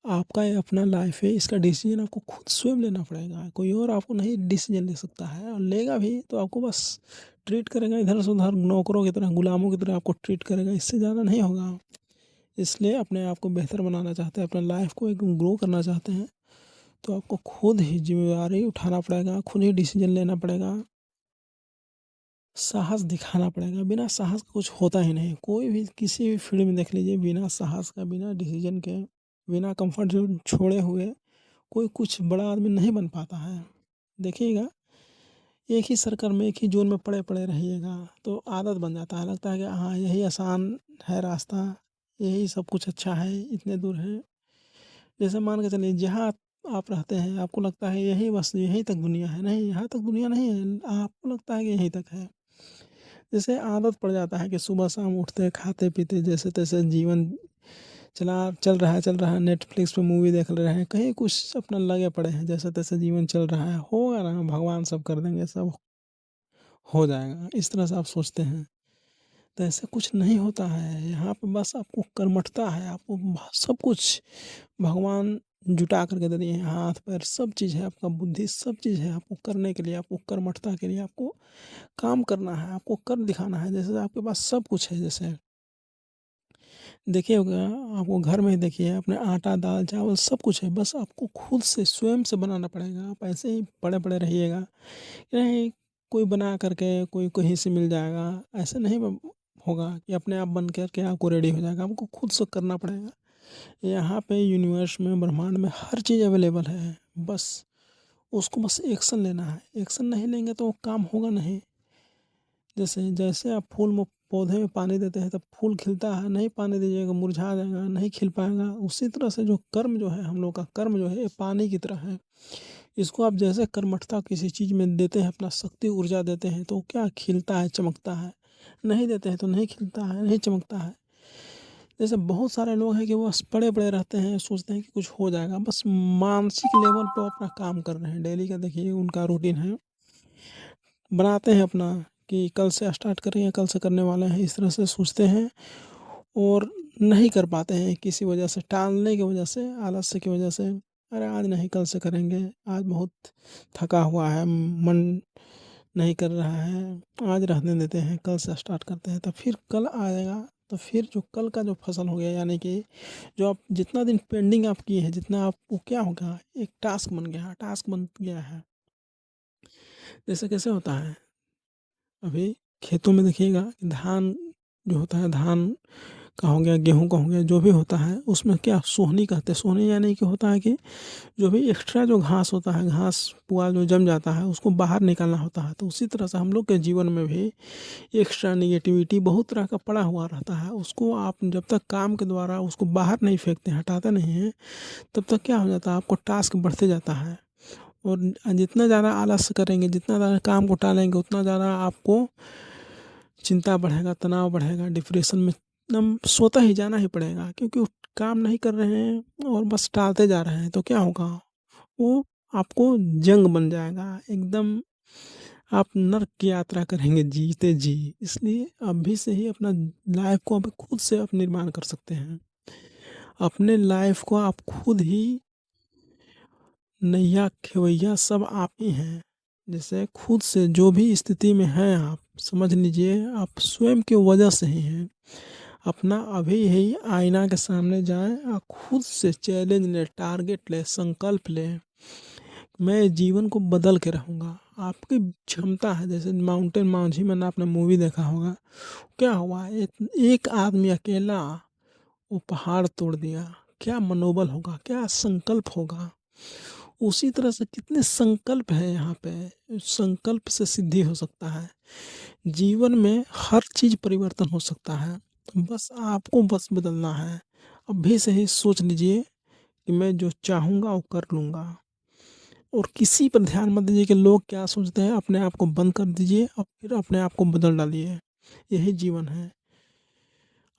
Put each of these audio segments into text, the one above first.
आपका ये अपना लाइफ है, इसका डिसीजन आपको खुद स्वयं लेना पड़ेगा। कोई और आपको नहीं डिसीजन ले सकता है, और लेगा भी तो आपको बस ट्रीट करेगा इधर से उधर, नौकरों की तरह, गुलामों की तरह आपको ट्रीट करेगा, इससे ज़्यादा नहीं होगा। इसलिए अपने आप को बेहतर बनाना चाहते हैं, अपना लाइफ को एक ग्रो करना चाहते हैं, तो आपको खुद ही जिम्मेदारी उठाना पड़ेगा, खुद ही डिसीजन लेना पड़ेगा, साहस दिखाना पड़ेगा। बिना साहस का कुछ होता ही नहीं। कोई भी किसी भी फील्ड में देख लीजिए, बिना साहस का, बिना डिसीजन के, बिना कंफर्ट जोन छोड़े हुए कोई कुछ बड़ा आदमी नहीं बन पाता है। देखिएगा, एक ही सर्कल में, एक ही जोन में पड़े पड़े रहिएगा तो आदत बन जाता है, लगता है कि हाँ यही आसान है रास्ता, यही सब कुछ अच्छा है, इतने दूर है। जैसे मान के चलिए, जहाँ आप रहते हैं आपको लगता है यही बस यहीं तक दुनिया है, नहीं, यहाँ तक दुनिया नहीं है, आपको लगता है कि यहीं तक है। जैसे आदत पड़ जाता है कि सुबह शाम उठते खाते पीते जैसे तैसे जीवन चल रहा है, नेटफ्लिक्स पे मूवी देख रहे हैं, कहीं कुछ अपना लगे पड़े हैं, जैसे तैसे जीवन चल रहा है, होगा ना, भगवान सब कर देंगे, सब हो जाएगा, इस तरह से आप सोचते हैं। तो ऐसा कुछ नहीं होता है। यहाँ पे बस आपको कर्मठता है, आपको सब कुछ भगवान जुटा करके दे दिए हैं, हाथ पैर सब चीज़ है, आपका बुद्धि सब चीज़ है आपको करने के लिए, आपको कर्मठता के लिए, आपको काम करना है, आपको कर दिखाना है। जैसे आपके पास सब कुछ है, जैसे देखिए होगा, आपको घर में ही देखिए, अपने आटा दाल चावल सब कुछ है, बस आपको खुद से स्वयं से बनाना पड़ेगा। आप ऐसे ही पड़े पड़े रहिएगा, नहीं कोई बना करके कोई कहीं से मिल जाएगा, ऐसे नहीं होगा कि अपने आप बन करके आपको रेडी हो जाएगा, आपको खुद से करना पड़ेगा। यहाँ पे यूनिवर्स में, ब्रह्मांड में हर चीज़ अवेलेबल है, बस उसको बस एक्शन लेना है। एक्शन नहीं लेंगे तो वो काम होगा नहीं। जैसे जैसे आप फूल में, पौधे में पानी देते हैं तब फूल खिलता है, नहीं पानी दीजिएगा मुरझा जाएगा, नहीं खिल पाएगा। उसी तरह से जो कर्म जो है, हम लोग का कर्म जो है, ये पानी की तरह है। इसको आप जैसे कर्मठता किसी चीज़ में देते हैं, अपना शक्ति ऊर्जा देते हैं, तो क्या खिलता है, चमकता है। नहीं देते हैं तो नहीं खिलता है, नहीं चमकता है। जैसे बहुत सारे लोग हैं कि वो बस पड़े पड़े रहते हैं, सोचते हैं कि कुछ हो जाएगा, बस मानसिक लेवल पर अपना काम कर रहे हैं। डेली का देखिए उनका रूटीन है, बनाते हैं अपना कि कल से स्टार्ट करेंगे, कल से करने वाले हैं, इस तरह से सोचते हैं और नहीं कर पाते हैं, किसी वजह से, टालने की वजह से, आलस्य की वजह से। अरे आज नहीं, कल से करेंगे, आज बहुत थका हुआ है, मन नहीं कर रहा है, आज रहने देते हैं, कल से स्टार्ट करते हैं। तो फिर कल आएगा, तो फिर जो कल का जो फसल हो गया, यानी कि जो आप जितना दिन पेंडिंग आप किए हैं, जितना आपको क्या होगा, एक टास्क बन गया, टास्क बन गया है। जैसे कैसे होता है, अभी खेतों में देखिएगा कि धान जो होता है, धान का हो गया, गेहूँ का हो गया, जो भी होता है उसमें क्या सोहनी कहते हैं। सोहनी यानी कि होता है कि जो भी एक्स्ट्रा जो घास होता है, घास पुआल जो जम जाता है, उसको बाहर निकालना होता है। तो उसी तरह से हम लोग के जीवन में भी एक्स्ट्रा निगेटिविटी बहुत तरह का पड़ा हुआ रहता है। उसको आप जब तक काम के द्वारा उसको बाहर नहीं फेंकते, हटाते नहीं हैं, तब तक क्या हो जाता है, आपको टास्क बढ़ते जाता है। और जितना ज़्यादा आलस्य करेंगे, जितना ज़्यादा काम को टालेंगे, उतना ज़्यादा आपको चिंता बढ़ेगा, तनाव बढ़ेगा, डिप्रेशन में एकदम सोता ही जाना ही पड़ेगा। क्योंकि वो काम नहीं कर रहे हैं और बस टालते जा रहे हैं, तो क्या होगा, वो आपको जंग बन जाएगा एकदम। आप नर्क की यात्रा करेंगे जीते जी। इसलिए अभी से ही अपना लाइफ को आप खुद से आप निर्माण कर सकते हैं। अपने लाइफ को आप खुद ही नैया खेवैया सब आप ही हैं। जैसे खुद से जो भी स्थिति में हैं, आप समझ लीजिए आप स्वयं की वजह से ही हैं। अपना अभी ही आईना के सामने जाएं और खुद से चैलेंज ले, टारगेट ले, संकल्प ले, मैं जीवन को बदल के रहूँगा। आपकी क्षमता है, जैसे माउंटेन मांझी मैंने आपने मूवी देखा होगा, क्या हुआ, एक आदमी अकेला वो पहाड़ तोड़ दिया, क्या मनोबल होगा, क्या संकल्प होगा। उसी तरह से कितने संकल्प हैं यहाँ पे, संकल्प से सिद्धि हो सकता है। जीवन में हर चीज़ परिवर्तन हो सकता है, बस आपको बस बदलना है। अभी से ही सोच लीजिए कि मैं जो चाहूँगा वो कर लूँगा, और किसी पर ध्यान मत दीजिए कि लोग क्या सोचते हैं। अपने आप को बंद कर दीजिए और फिर अपने आप को बदल डालिए। यही जीवन है।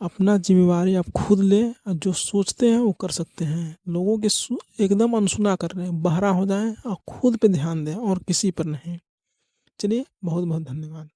अपना जिम्मेवारी आप खुद ले और जो सोचते हैं वो कर सकते हैं। लोगों के एकदम अनसुना कर रहे हैं, बहरा हो जाएं और खुद पे ध्यान दें और किसी पर नहीं। चलिए, बहुत बहुत धन्यवाद।